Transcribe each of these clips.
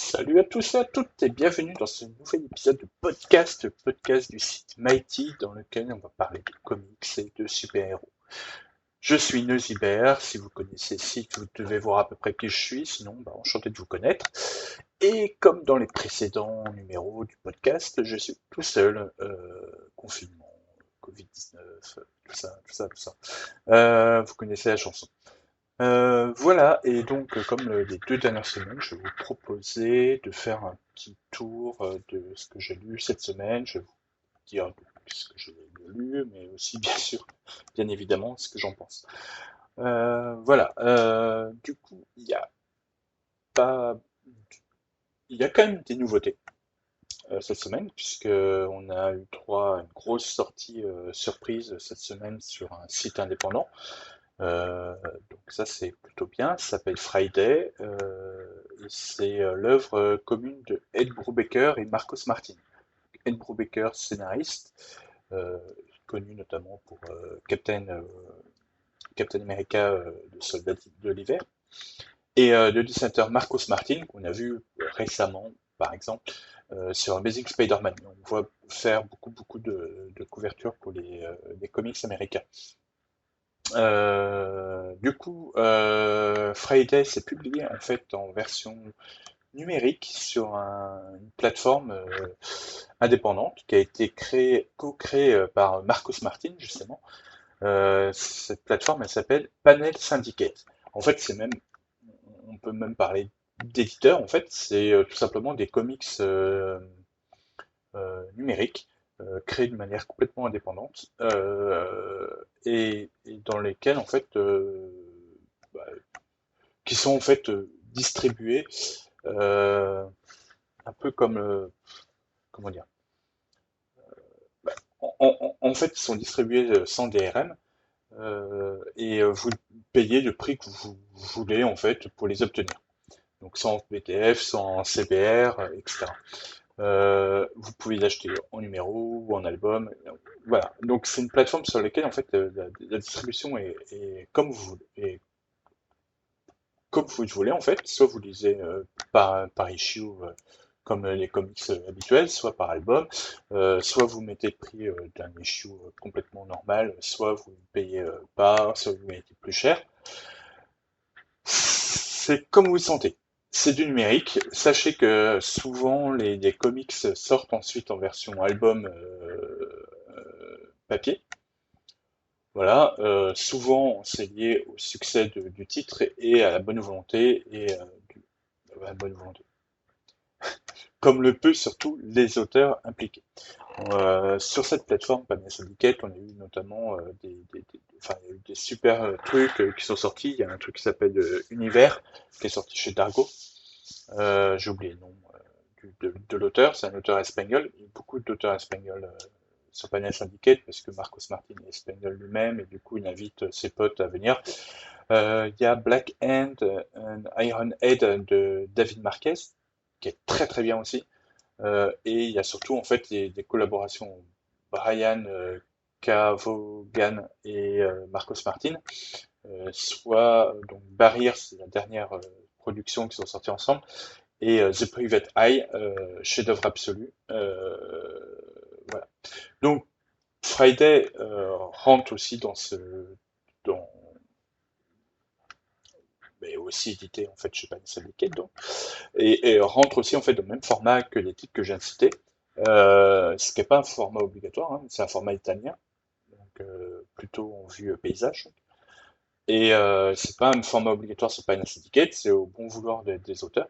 Salut à tous et à toutes et bienvenue dans ce nouvel épisode de podcast, le podcast du site Mighty dans lequel on va parler de comics et de super-héros. Je suis Neuzibert, si vous connaissez le site, vous devez voir à peu près qui je suis, sinon enchanté de vous connaître. Et comme dans les précédents numéros du podcast, je suis tout seul, confinement, Covid-19, tout ça. Vous connaissez la chanson. Voilà, et donc comme les 2 dernières semaines, je vais vous proposer de faire un petit tour de ce que j'ai lu cette semaine. Je vais vous dire ce que j'ai lu, mais aussi bien sûr, bien évidemment, ce que j'en pense. Voilà, du coup, pas, il y a quand même des nouveautés cette semaine, puisque on a eu droit à une grosse sortie surprise cette semaine sur un site indépendant. Euh, donc ça c'est plutôt bien, ça s'appelle Friday, et c'est l'œuvre commune de Ed Brubaker et Marcos Martin. Ed Brubaker, scénariste, euh, connu notamment pour Captain America, le soldat de l'hiver, et le dessinateur Marcos Martin, qu'on a vu récemment, par exemple, sur Amazing Spider-Man. On voit faire beaucoup de couvertures pour les comics américains. Friday s'est publié en fait en version numérique sur une plateforme indépendante qui a été co-créée par Marcos Martin justement. Cette plateforme, elle s'appelle Panel Syndicate. En fait, on peut même parler d'éditeur. En fait, c'est tout simplement des comics numériques créés de manière complètement indépendante et dans lesquels en fait bah, qui sont en fait distribués euh, un peu comme comment dire en fait ils sont distribués sans DRM et vous payez le prix que vous voulez en fait pour les obtenir, donc sans PDF, sans CBR, etc. Vous pouvez l'acheter en numéro ou en album. Voilà. Donc c'est une plateforme sur laquelle en fait la distribution est comme vous le voulez en fait. Soit vous lisez par issue comme les comics habituels, soit par album, soit vous mettez le prix d'un issue complètement normal, soit vous ne payez pas, soit vous mettez plus cher. C'est comme vous le sentez. C'est du numérique. Sachez que souvent les comics sortent ensuite en version album papier. Voilà. Souvent c'est lié au succès du titre et à la bonne volonté à la bonne volonté. Comme le peut surtout les auteurs impliqués. Sur cette plateforme Panel Syndicate, on a eu notamment enfin, il y a eu des super trucs qui sont sortis. Il y a un truc qui s'appelle Univers, qui est sorti chez Dargo. J'ai oublié le nom de l'auteur, c'est un auteur espagnol. Il y a beaucoup d'auteurs espagnols sur Panel Syndicate parce que Marcos Martin est espagnol lui-même et du coup il invite ses potes à venir. Il y a Black Hand and Iron Head de David Marquez qui est très très bien aussi. Et il y a surtout en fait des collaborations Brian Cavogan et Marcos Martin, soit donc Barrier, c'est la dernière production qui sont sorties ensemble, et The Private Eye, chef-d'œuvre absolu. Voilà. Donc Friday rentre aussi dans, mais aussi édité en fait chez Panini Syndicate, donc, et rentre aussi en fait dans le même format que les titres que je viens de citer, ce qui n'est pas un format obligatoire, hein, c'est un format italien, donc plutôt en vue paysage. Et c'est pas un format obligatoire sur Panini Syndicate, c'est au bon vouloir des auteurs.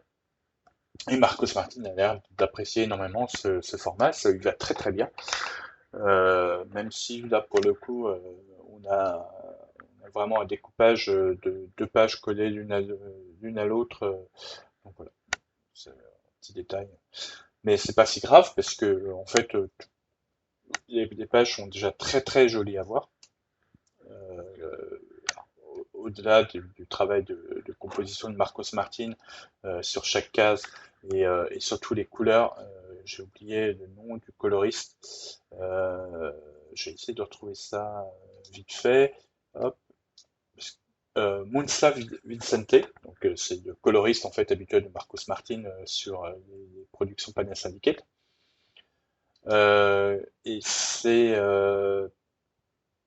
Et Marcos Martin a l'air d'apprécier énormément ce format, ça lui va très très bien. Même si là pour le coup on a vraiment un découpage de 2 pages collées l'une à l'autre. Donc voilà, c'est un petit détail. Mais c'est pas si grave parce que en fait les pages sont déjà très très jolies à voir. Euh, Au-delà du travail de composition de Marcos Martin sur chaque case et surtout les couleurs, j'ai oublié le nom du coloriste. J'ai essayé de retrouver ça vite fait. Hop. Munsa Vicente, donc c'est le coloriste en fait habituel de Marcos Martin sur les productions Pana Syndicate. Et c'est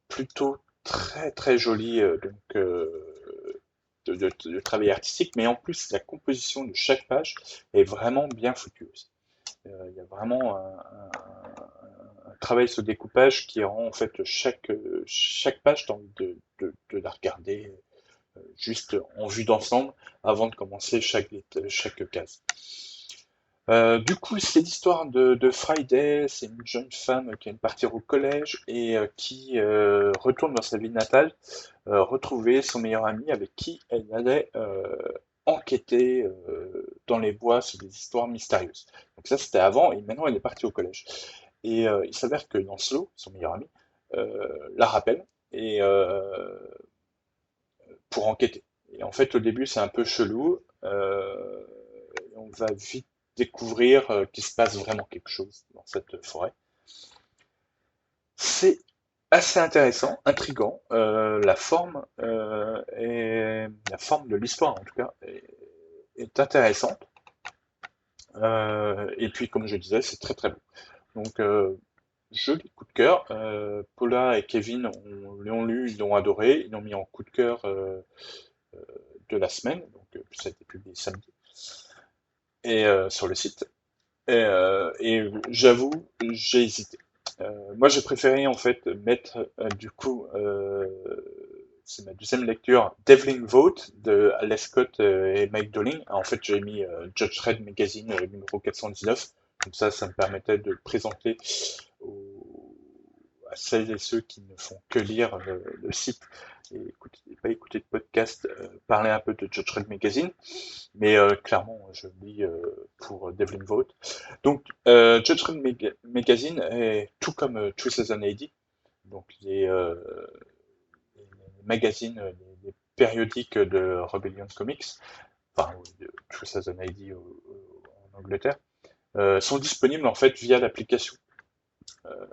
plutôt très très joli de travail artistique, mais en plus la composition de chaque page est vraiment bien foutue aussi. Il y a vraiment un travail sur découpage qui rend en fait chaque page, t'as envie de la regarder juste en vue d'ensemble avant de commencer chaque case. Du coup, c'est l'histoire de Friday. C'est une jeune femme qui vient de partir au collège et qui retourne dans sa ville natale, retrouver son meilleur ami avec qui elle allait enquêter dans les bois sur des histoires mystérieuses. Donc ça, c'était avant et maintenant elle est partie au collège. Et il s'avère que Lancelot, son meilleur ami, la rappelle et pour enquêter. Et en fait, au début, c'est un peu chelou. On va vite découvrir qu'il se passe vraiment quelque chose dans cette forêt. C'est assez intéressant, intriguant. La forme de l'histoire, en tout cas, est intéressante. Et puis, comme je disais, c'est très très beau. Donc, joli coup de cœur. Paula et Kevin l'ont lu, ils l'ont adoré, ils l'ont mis en coup de cœur de la semaine. Donc, ça a été publié samedi et sur le site. Et j'avoue, j'ai hésité. Moi, j'ai préféré en fait mettre du coup, c'est ma deuxième lecture, Devlin Vote de Alex Scott et Mike Dowling. En fait, j'ai mis Judge Red Magazine numéro 419. Comme ça me permettait de présenter à celles et ceux qui ne font que lire le site et pas écouter de podcast, parler un peu de Judge Red Magazine. Mais clairement, je lis pour Devlin Vote. Donc, Judge Red Magazine est tout comme True Season AD, donc les magazines, les périodiques de Rebellion Comics, enfin de True Season AD en Angleterre, sont disponibles en fait via l'application. Euh,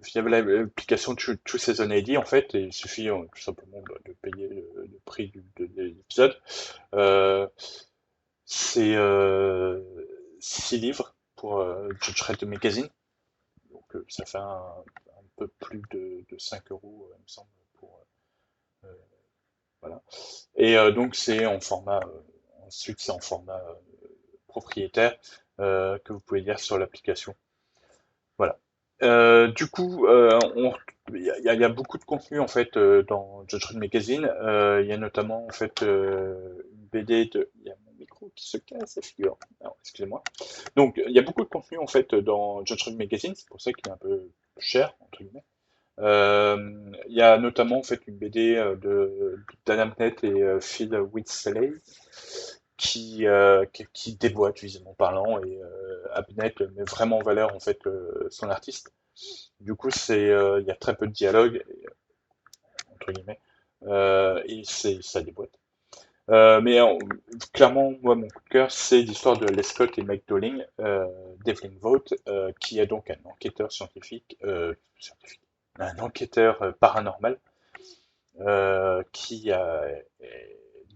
Via l'application True Season ID, en fait, et il suffit tout simplement de payer le prix de l'épisode. Euh, c'est 6 livres pour Judge Red Magazine, donc ça fait un peu plus de 5 euros, il me semble, pour voilà. Et donc c'est en format, ensuite c'est en format propriétaire que vous pouvez lire sur l'application. Voilà. Du coup, il y a beaucoup de contenu en fait dans Judge Red Magazine. Il y a notamment en fait une BD de. Il y a mon micro qui se casse, la figure. Alors, excusez-moi. Donc, il y a beaucoup de contenu en fait dans Judge Red Magazine. C'est pour ça qu'il est un peu cher entre guillemets. Il y a notamment en fait une BD d'Adam Knight et Phil Whitsley qui déboîte visuellement parlant et Abnett met vraiment en valeur en fait son artiste. Du coup, il y a très peu de dialogue entre guillemets et ça déboîte. Mais clairement, moi, mon coup de cœur, c'est l'histoire de Les Scott et Mike Dowling, Devlin Vote, qui est donc un enquêteur un enquêteur paranormal qui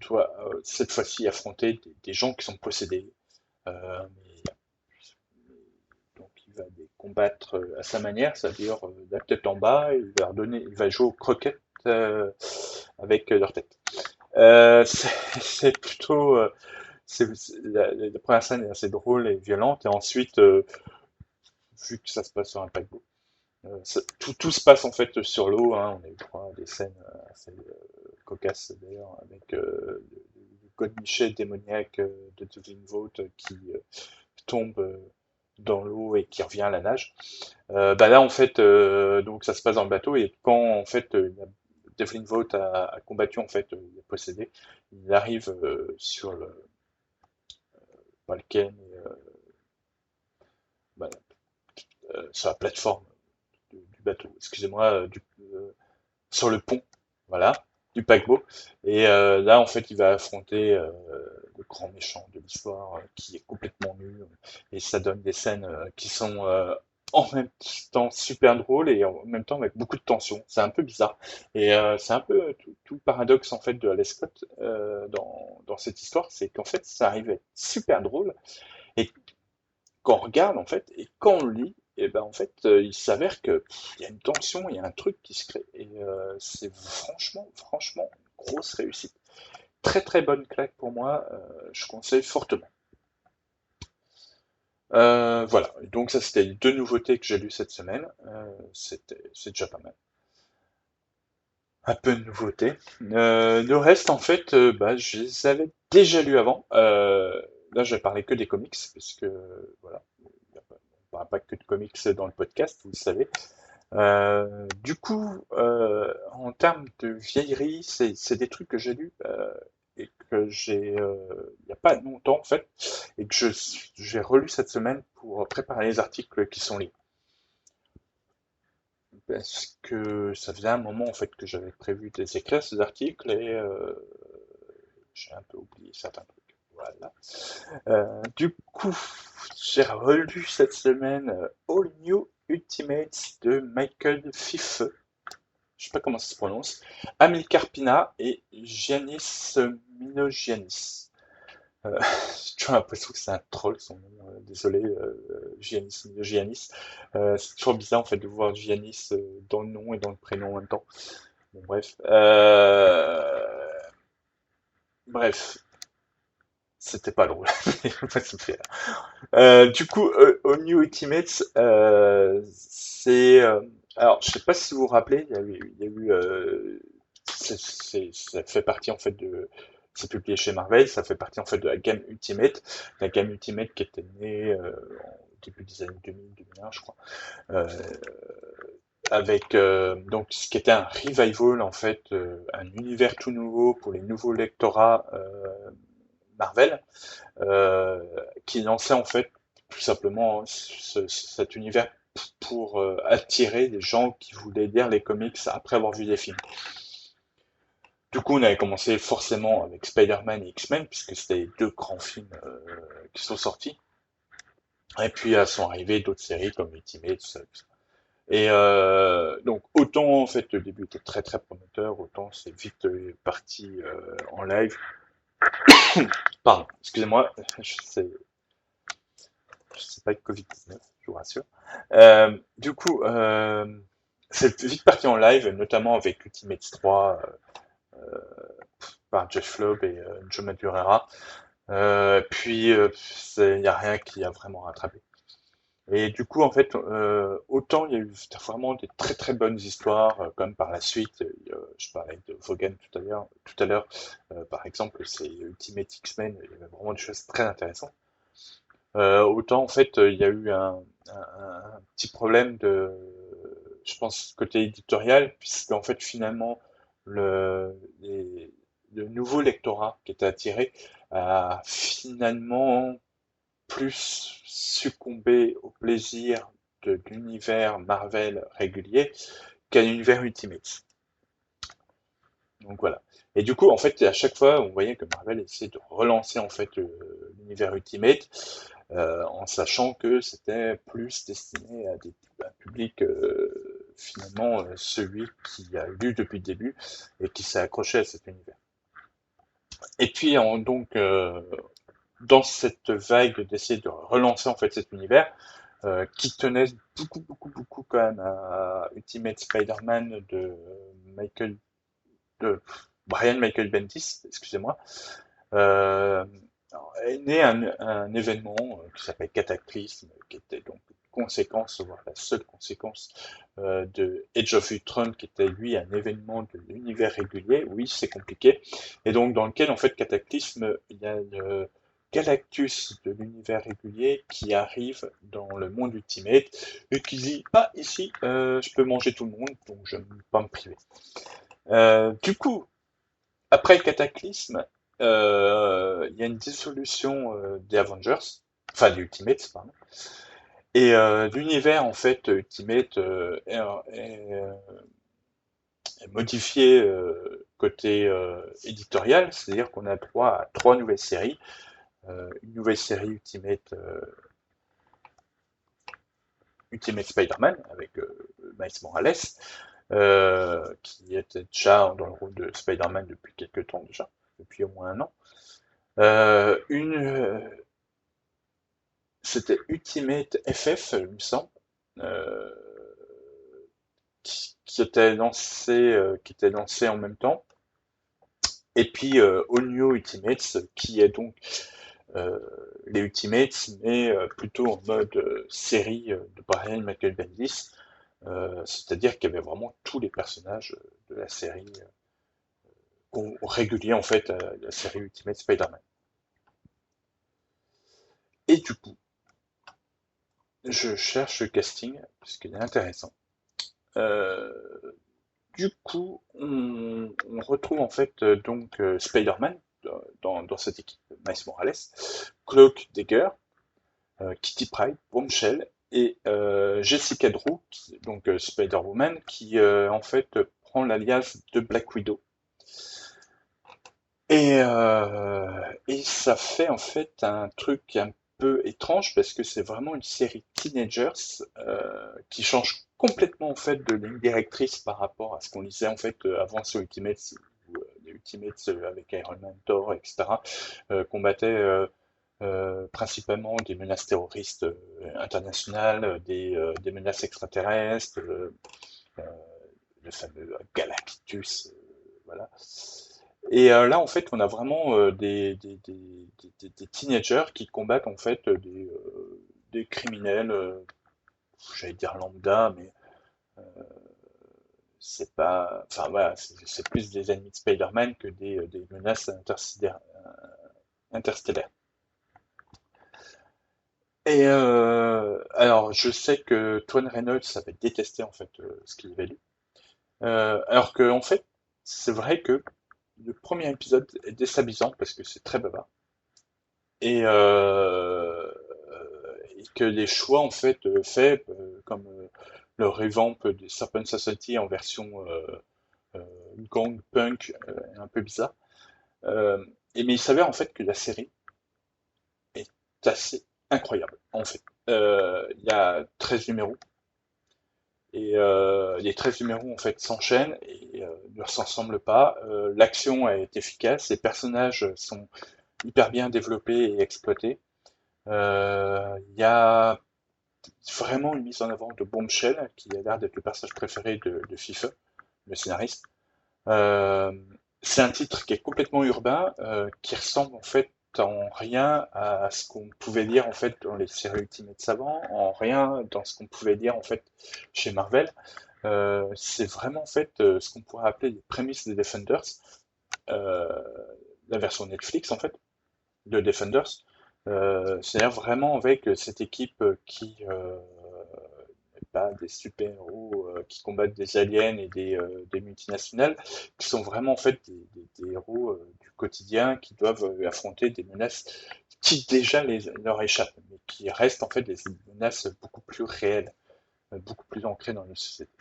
doit cette fois-ci affronter des gens qui sont possédés. Mais donc il va les combattre à sa manière, c'est-à-dire la tête en bas, il va jouer aux croquettes avec leur tête. C'est plutôt, la première scène est assez drôle et violente, et ensuite, vu que ça se passe sur un paquebot, tout se passe en fait sur l'eau, hein. On a eu droit à des scènes assez cocasses d'ailleurs, avec le godemichet démoniaque de Devin Vote qui tombe dans l'eau et qui revient à la nage. Bah là en fait, donc ça se passe dans le bateau et quand en fait Devlin Vote a combattu en fait, il a possédé, il arrive sur Balken et bah, sur la plateforme du bateau, excusez-moi, sur le pont, voilà, du paquebot. Et là, en fait, il va affronter le grand méchant de l'histoire qui est complètement nul. Et ça donne des scènes qui sont en même temps super drôle et en même temps avec beaucoup de tension. C'est un peu bizarre. Et c'est un peu tout le paradoxe en fait de Alex Scott dans cette histoire, c'est qu'en fait ça arrive à être super drôle et quand on regarde en fait et quand on lit, et ben en fait il s'avère que il y a une tension, il y a un truc qui se crée et c'est franchement une grosse réussite. Très très bonne claque pour moi, je conseille fortement. Voilà, donc ça c'était les deux nouveautés que j'ai lues cette semaine. C'est déjà pas mal. Un peu de nouveautés. Le reste, en fait, bah, je les avais déjà lus avant. Là, je vais parler que des comics, parce que voilà, on parle pas que de comics dans le podcast, vous le savez. Du coup, en termes de vieillerie, c'est des trucs que j'ai lus et que j'ai il n'y a pas longtemps en fait, et que j'ai relu cette semaine pour préparer les articles qui sont liés. Parce que ça faisait un moment en fait que j'avais prévu de les écrire ces articles et j'ai un peu oublié certains trucs. Voilà. Du coup, j'ai relu cette semaine All New Ultimates de Michael Fife. Je sais pas comment ça se prononce. Amilcar Pina et Giannis Minogiannis. Euh, j'ai toujours l'impression que c'est un troll son nom. Désolé, Giannis Minogiannis. C'est toujours bizarre en fait de voir Giannis dans le nom et dans le prénom en même temps. Bon, bref. Bref, c'était pas drôle. Ça me fait rire. Du coup, au New Ultimates, alors, je sais pas si vous vous rappelez, ça fait partie en fait c'est publié chez Marvel, ça fait partie en fait de la gamme Ultimate, la gamme Ultimate qui était née au début des années 2000, 2001, je crois, euh, avec donc ce qui était un revival en fait, un univers tout nouveau pour les nouveaux lectorats Marvel euh, qui lançait en fait tout simplement cet univers pour attirer des gens qui voulaient lire les comics après avoir vu les films. Du coup, on avait commencé forcément avec Spider-Man et X-Men, puisque c'était les deux grands films qui sont sortis. Et puis, sont arrivées d'autres séries comme Ultimate, tout ça, tout ça. Et donc, autant en fait le début était très très prometteur, autant c'est vite parti en live. Pardon, excusez-moi, c'est pas le Covid-19, je vous rassure. Du coup, c'est vite parti en live, notamment avec Ultimate 3 par Jeff Loeb et Joe Madureira. Puis, il n'y a rien qui a vraiment rattrapé. Et du coup, en fait, autant il y a eu vraiment des très très bonnes histoires, comme par la suite, je parlais de Vaughan tout à l'heure, par exemple, c'est Ultimate X-Men, il y avait vraiment des choses très intéressantes. Autant en fait, il y a eu un petit problème je pense, côté éditorial, puisque en fait finalement le, les- le nouveau lectorat qui était attiré a finalement plus succombé au plaisir de l'univers Marvel régulier qu'à l'univers Ultimate. Donc voilà. Et du coup, en fait, à chaque fois, on voyait que Marvel essayait de relancer en fait l'univers Ultimate en sachant que c'était plus destiné à un public finalement celui qui a lu depuis le début et qui s'est accroché à cet univers. Et puis donc dans cette vague d'essayer de relancer en fait cet univers qui tenait beaucoup quand même à Ultimate Spider-Man Michael de Brian Michael Bendis, excusez-moi, euh, est né un événement qui s'appelle Cataclysme, qui était donc une conséquence, voire la seule conséquence de Age of Ultron, qui était lui un événement de l'univers régulier. Oui, c'est compliqué. Et donc dans lequel en fait Cataclysme, il y a le Galactus de l'univers régulier qui arrive dans le monde Ultimate et qui dit ah ici je peux manger tout le monde donc je ne peux pas me priver. Du coup après le Cataclysme, il y a une dissolution des Avengers, enfin des Ultimates, pardon. Et l'univers en fait Ultimate est modifié côté éditorial, c'est-à-dire qu'on a droit à trois nouvelles séries. Une nouvelle série Ultimate, Ultimate Spider-Man avec Miles Morales, qui était déjà dans le rôle de Spider-Man depuis quelques temps déjà, depuis au moins un an. C'était Ultimate FF, il me semble, euh, qui était lancé en même temps. Et puis All New Ultimates, qui est donc euh, les Ultimates, mais plutôt en mode série de Brian Michael Bendis, c'est-à-dire qu'il y avait vraiment tous les personnages de la série réguliers en fait, la série Ultimate Spider-Man. Et du coup, je cherche le casting parce qu'il est intéressant. Euh, du coup, on retrouve en fait donc Spider-Man dans cette équipe, Miles Morales, Cloak Dagger, Kitty Pryde, Bombshell et Jessica Drew, donc Spider-Woman, qui en fait prend l'alias de Black Widow. Et ça fait en fait un truc un peu étrange parce que c'est vraiment une série teenagers qui change complètement en fait de ligne directrice par rapport à ce qu'on lisait en fait avant sur Ultimates, où les Ultimates avec Iron Man, Thor, etc. Combattaient principalement des menaces terroristes internationales, des menaces extraterrestres, euh, le fameux Galactus, voilà. Et là, en fait, on a vraiment des teenagers qui combattent en fait des criminels, j'allais dire lambda, mais c'est pas, enfin voilà, c'est plus des ennemis de Spider-Man que des menaces interstellaires. Et alors, je sais que Twan Reynolds avait détesté en fait ce qu'il avait lu. Alors que en fait, c'est vrai que le premier épisode est déstabilisant parce que c'est très bavard et que les choix en fait faits comme le revamp des Serpent Society en version euh, gang punk un peu bizarre. Euh, mais il s'avère en fait que la série est assez incroyable en fait. Il y a 13 numéros. Et les 13 numéros en fait s'enchaînent et ne s'ensemblent pas. L'action est efficace, les personnages sont hyper bien développés et exploités. Il y a vraiment une mise en avant de Bombshell, qui a l'air d'être le personnage préféré de FIFA, le scénariste. Euh, c'est un titre qui est complètement urbain, qui ressemble en fait en rien à ce qu'on pouvait lire en fait dans les séries Ultimate avant, en rien dans ce qu'on pouvait lire en fait chez Marvel. C'est vraiment en fait ce qu'on pourrait appeler les prémices des Defenders, euh, la version Netflix en fait de Defenders. C'est-à-dire vraiment avec cette équipe qui n'est pas des super-héros qui combattent des aliens et des multinationales, qui sont vraiment en fait des héros du quotidien qui doivent affronter des menaces qui déjà leur échappent, mais qui restent en fait des menaces beaucoup plus réelles, beaucoup plus ancrées dans nos sociétés.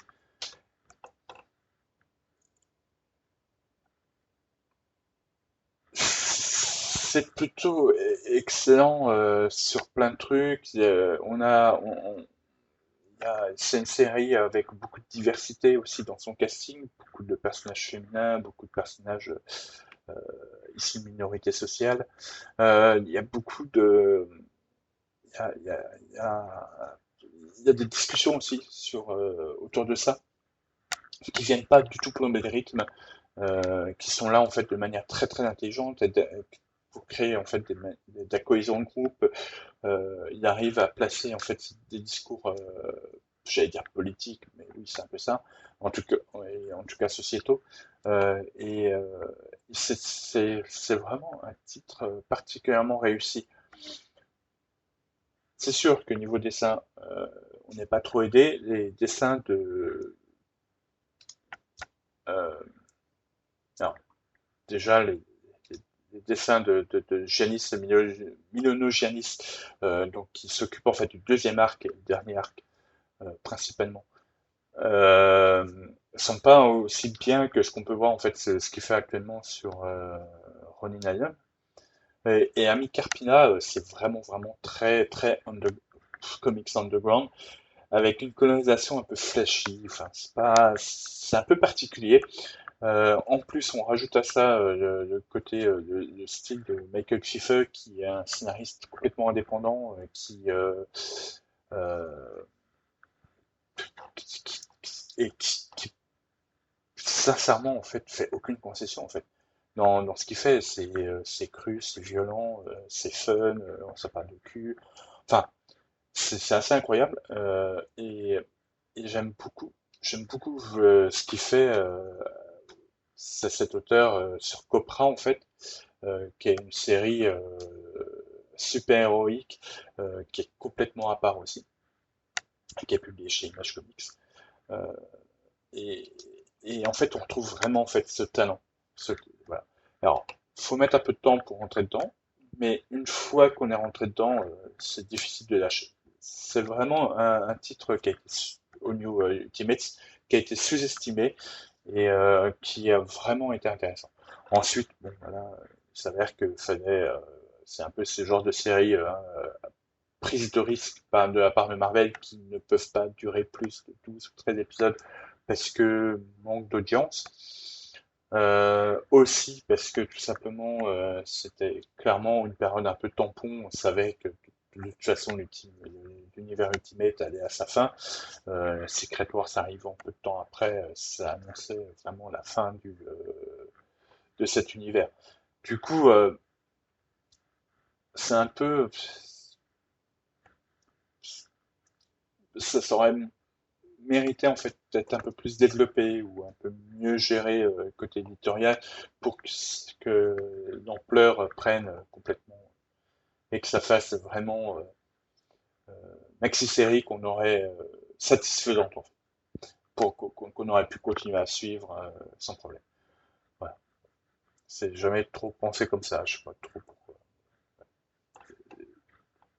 C'est plutôt excellent sur plein de trucs. C'est une série avec beaucoup de diversité aussi dans son casting, beaucoup de personnages féminins, beaucoup de personnages euh, issus de minorités sociales. Il y a beaucoup de, il y a, il y a- il y a- il y a des discussions aussi autour de ça, qui viennent pas du tout plomber le rythme, qui sont là en fait de manière très très intelligente pour créer en fait de la cohésion de groupe. Il arrive à placer en fait des discours, j'allais dire politiques, mais oui c'est un peu ça, en tout cas sociétaux. Et c'est vraiment un titre particulièrement réussi. C'est sûr que niveau dessin, on n'est pas trop aidé. Les dessins euh, alors, déjà les dessins de Giannis Milono Giannis, donc qui s'occupe en fait du deuxième arc et le dernier arc principalement, euh, sont pas aussi bien que ce qu'on peut voir en fait ce qu'il fait actuellement sur Ronin Island. Et Ami Carpina, c'est vraiment vraiment très très comics underground. avec une colonisation un peu flashy. Enfin, c'est un peu particulier. En plus, on rajoute à ça le côté, le style de Michael Schiffer, qui est un scénariste complètement indépendant, euh, qui, sincèrement, en fait aucune concession, en fait. Dans ce qu'il fait, c'est cru, c'est violent, c'est fun, ça parle de cul. Enfin, c'est assez incroyable. Et j'aime beaucoup ce qu'il fait. C'est cet auteur sur Copra, en fait, qui est une série super-héroïque, qui est complètement à part aussi, qui est publiée chez Image Comics. Euh, et, et en fait, on retrouve vraiment en fait ce talent. Voilà. Alors, faut mettre un peu de temps pour rentrer dedans, mais une fois qu'on est rentré dedans, c'est difficile de lâcher. C'est vraiment un titre qui a été, au New Ultimates, qui a été sous-estimé et qui a vraiment été intéressant. Ensuite, bon, voilà, il s'avère que c'est un peu ce genre de série prise de risque de la part de Marvel qui ne peuvent pas durer plus de 12 ou 13 épisodes parce que manque d'audience. Aussi parce que tout simplement c'était clairement une période un peu tampon. On savait que de toute façon l'univers Ultimate allait à sa fin. Secret Wars arrivant peu de temps après, ça annonçait vraiment la fin de cet univers. Du coup, c'est un peu, ça aurait mérité en fait d'être un peu plus développé ou un peu mieux géré côté éditorial pour que l'ampleur prenne complètement et que ça fasse vraiment maxi-série qu'on aurait satisfaisante en fait, pour qu'on aurait pu continuer à suivre sans problème. Voilà. C'est jamais trop pensé comme ça, je sais pas trop pourquoi.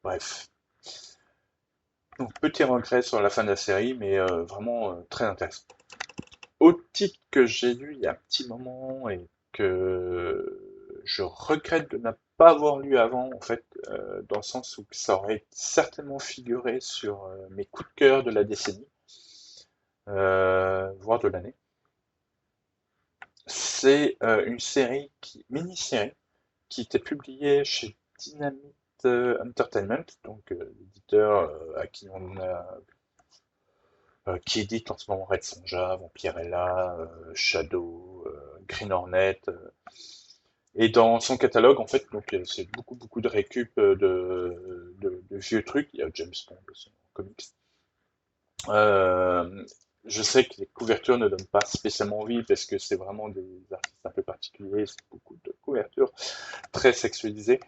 Bref. Donc petit regret sur la fin de la série, mais vraiment très intéressant. Autre titre que j'ai lu il y a un petit moment et que je regrette de ne pas avoir lu avant, en fait, dans le sens où ça aurait certainement figuré sur mes coups de cœur de la décennie, voire de l'année. C'est une mini-série, qui était publiée chez Dynamite Entertainment, donc l'éditeur à qui on a qui édite en ce moment Red Sonja, Vampirella, Shadow, Green Hornet. Et dans son catalogue, en fait, donc c'est beaucoup de récup de vieux trucs. Il y a James Bond aussi en comics. Euh, je sais que les couvertures ne donnent pas spécialement envie parce que c'est vraiment des artistes un peu particuliers, c'est beaucoup de couvertures très sexualisées.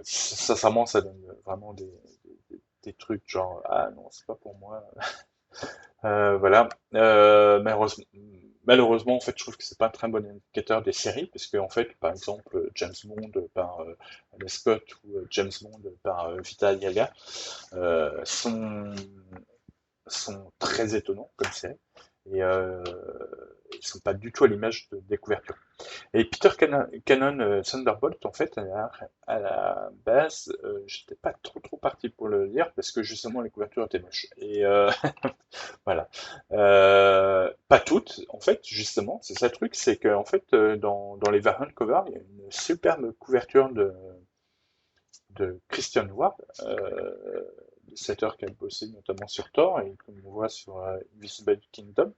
Sincèrement, ça donne vraiment des trucs genre ah non, c'est pas pour moi. Voilà. Malheureusement, en fait, je trouve que c'est pas un très bon indicateur des séries, parce que, en fait, par exemple, James Bond par Ridley Scott ou James Bond par Vita Yaga euh, sont, sont très étonnants comme série, et ils sont pas du tout à l'image des couvertures. Et Peter Cannon Thunderbolt, en fait, à la base, j'étais pas trop parti pour le lire parce que justement les couvertures étaient moches. Et voilà. Pas toutes, en fait, justement, c'est ça le truc, c'est que en fait, dans les variant covers, il y a une superbe couverture de Christian Ward, cet auteur qui a bossé notamment sur Thor et comme on voit sur Invisible Kingdom,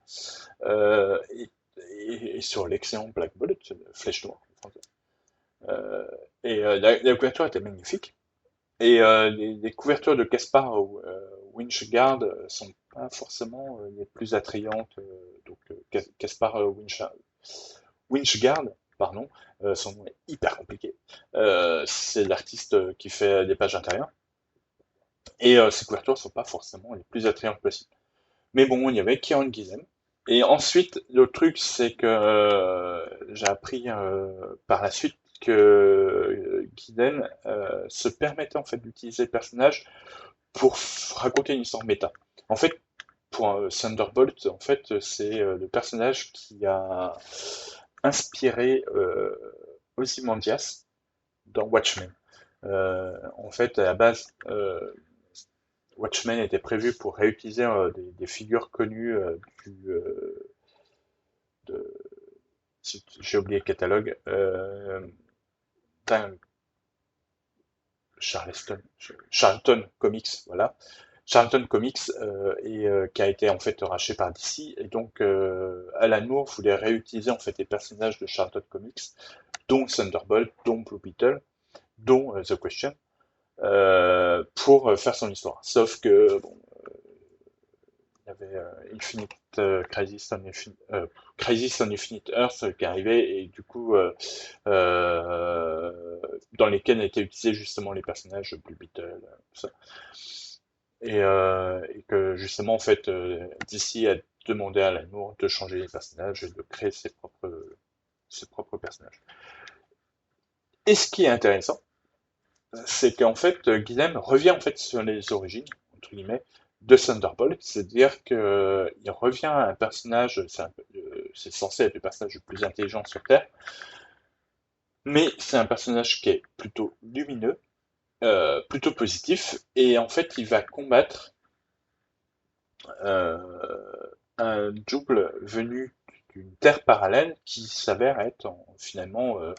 et, et sur l'excellent Black Bullet, Flèche Noire en français. Euh, la couverture était magnifique. Et les couvertures de Caspar Winchguard sont pas forcément les plus attrayantes. Donc Caspar Winchguard, pardon, son nom est hyper compliqué. C'est l'artiste qui fait des pages intérieures. Et ces couvertures sont pas forcément les plus attrayantes possibles. Mais bon, il y avait Kieran Gillen. Et ensuite, le truc, c'est que j'ai appris par la suite que Gillen se permettait en fait d'utiliser le personnage pour raconter une histoire méta. En fait, pour Thunderbolt, en fait, c'est le personnage qui a inspiré Ozymandias dans Watchmen. En fait, à la base, Watchmen était prévu pour réutiliser des figures connues de, j'ai oublié le catalogue, d'un Charlton Comics, voilà. Charlton Comics et qui a été en fait racheté par DC et donc Alan Moore voulait réutiliser en fait les personnages de Charlton Comics, dont Thunderbolt, dont Blue Beetle, dont The Question, pour faire son histoire. Sauf que bon, il y avait Crisis on Infinite Earth qui arrivait et du coup dans lesquels étaient utilisés justement les personnages Blue Beetle, tout ça. Et que justement en fait DC a demandé à Lamour de changer les personnages et de créer ses propres personnages. Et ce qui est intéressant, c'est qu'en fait Guilhem revient en fait sur les origines entre guillemets de Thunderbolt, c'est-à-dire que il revient à un personnage, c'est censé être le personnage le plus intelligent sur Terre, mais c'est un personnage qui est plutôt lumineux, plutôt positif, et en fait il va combattre un double venu d'une terre parallèle qui s'avère être finalement euh,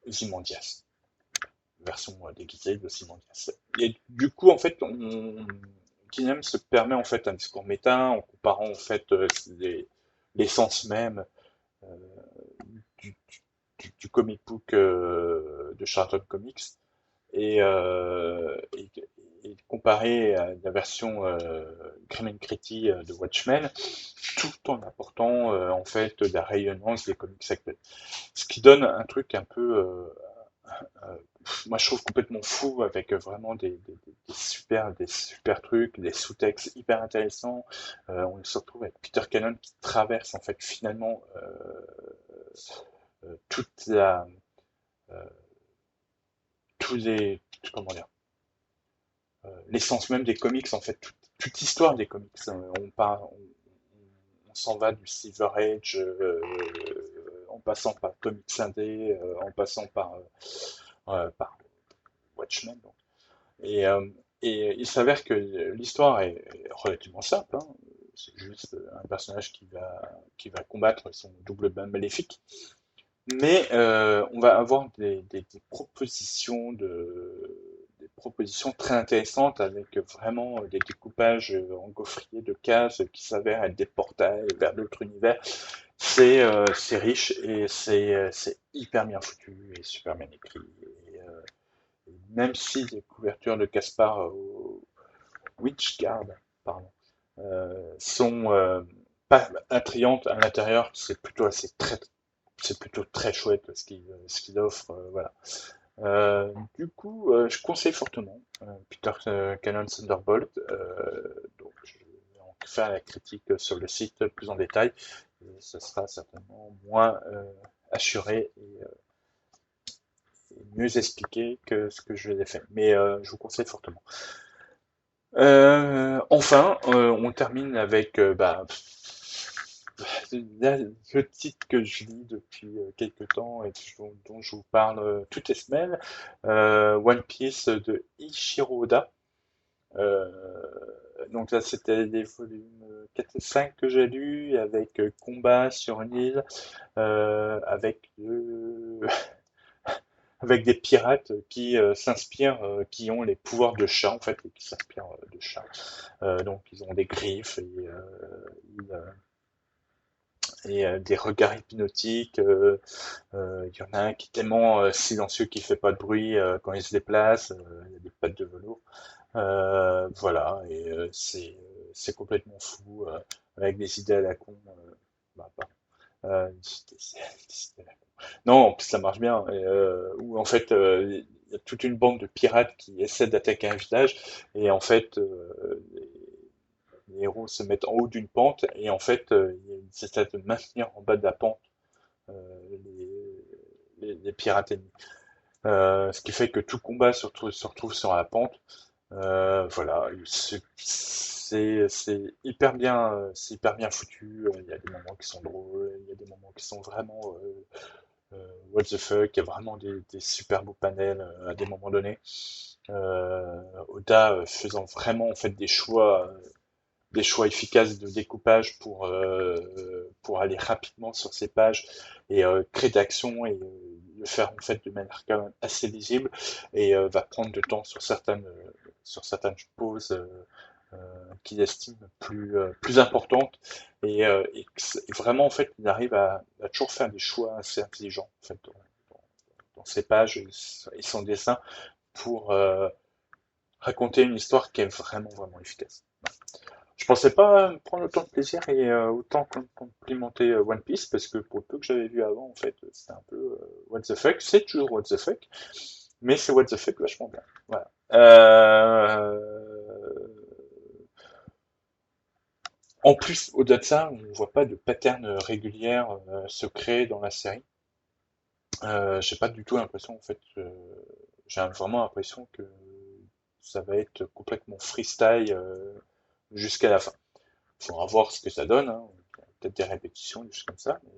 Ozymandias, version déguisée de Ozymandias. Et du coup, en fait, Guilhem se permet en fait un discours méta en comparant en fait l'essence même euh, du, du comic book de Charlton Comics et comparé à la version Grim and Gritty de Watchmen, tout en apportant en fait de la rayonnance des comics actuels. Ce qui donne un truc un peu, moi je trouve complètement fou avec vraiment des super trucs, des sous-textes hyper intéressants. On se retrouve avec Peter Cannon qui traverse en fait finalement toute la, euh, tous les, comment dire, l'essence même des comics, en fait, toute l'histoire des comics. On s'en va du Silver Age, en passant par Comics Indé, en passant par Watchmen. Donc. Et, euh, et il s'avère que l'histoire est relativement simple. Hein. C'est juste un personnage qui va combattre son double maléfique. Mais on va avoir des propositions des propositions très intéressantes avec vraiment des découpages en gaufrier de cases qui s'avèrent être des portails vers d'autres univers. C'est riche et c'est hyper bien foutu et super bien écrit. Et même si les couvertures de Caspar Witchguard, pardon, sont pas attrayantes à l'intérieur, c'est plutôt très chouette ce qu'il offre, voilà. Du coup, je conseille fortement Peter Cannon Thunderbolt. Donc, je vais en faire la critique sur le site plus en détail. Et ce sera certainement moins assuré et mieux expliqué que ce que je l'ai fait. Mais je vous conseille fortement. Enfin, on termine avec le titre que je lis depuis quelques temps et dont je vous parle toutes les semaines, One Piece de Ichiro Oda. Euh, donc là, c'était les volumes 4 et 5 que j'ai lus, avec combat sur une île, avec avec des pirates qui s'inspirent, qui ont les pouvoirs de chats en fait, et qui s'inspirent de chats. Donc ils ont des griffes des regards hypnotiques. Il y en a un qui est tellement silencieux qu'il fait pas de bruit quand il se déplace. Il y a des pattes de velours. Voilà, et c'est complètement fou avec des idées à la con. Pardon. Des idées à la con. Non, en plus ça marche bien. Où en fait il y a toute une bande de pirates qui essaient d'attaquer un village et en fait les héros se mettent en haut d'une pente et en fait ils essaient de maintenir en bas de la pente les pirates ennemis. Ce qui fait que tout combat se retrouve sur la pente. Voilà, c'est hyper bien foutu. Il y a des moments qui sont drôles, il y a des moments qui sont vraiment what the fuck. Il y a vraiment des super beaux panels à des moments donnés. Oda faisant vraiment en fait des choix efficaces de découpage pour aller rapidement sur ces pages et créer d'action et le faire en fait de manière quand même assez lisible et va prendre du temps sur certaines pauses qu'il estime plus importantes et vraiment en fait il arrive à toujours faire des choix assez intelligents en fait dans ses pages et son dessin pour raconter une histoire qui est vraiment efficace. Je pensais pas me prendre autant de plaisir et autant complimenter One Piece parce que pour le peu que j'avais vu avant, en fait, c'était un peu what the fuck. C'est toujours what the fuck, mais c'est what the fuck vachement bien. Voilà. En plus, au-delà de ça, on ne voit pas de pattern régulière se créer dans la série. J'ai pas du tout l'impression, en fait, j'ai vraiment l'impression que ça va être complètement freestyle jusqu'à la fin. Il faudra voir ce que ça donne, hein. Peut-être des répétitions, des choses comme ça, mais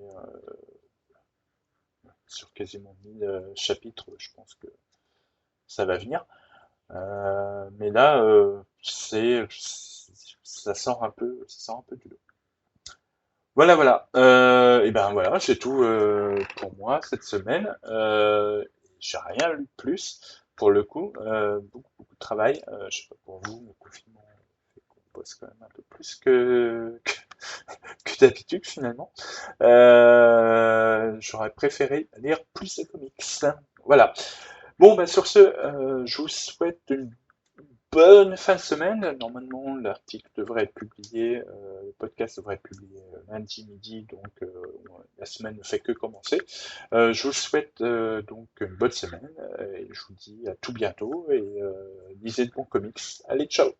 sur quasiment 1000 chapitres, je pense que ça va venir. Mais là, ça sort un peu du lot. Voilà. Et ben voilà, c'est tout pour moi cette semaine. J'ai rien lu de plus pour le coup. Beaucoup de travail. Je sais pas pour vous, le confinement fait qu'on bosse quand même un peu plus que d'habitude finalement. J'aurais préféré lire plus de comics. Voilà. Bon, bah sur ce, je vous souhaite une bonne fin de semaine. Normalement, l'article devrait être publié, le podcast devrait être publié lundi midi, donc la semaine ne fait que commencer. Je vous souhaite donc une bonne semaine et je vous dis à tout bientôt et lisez de bons comics. Allez, ciao!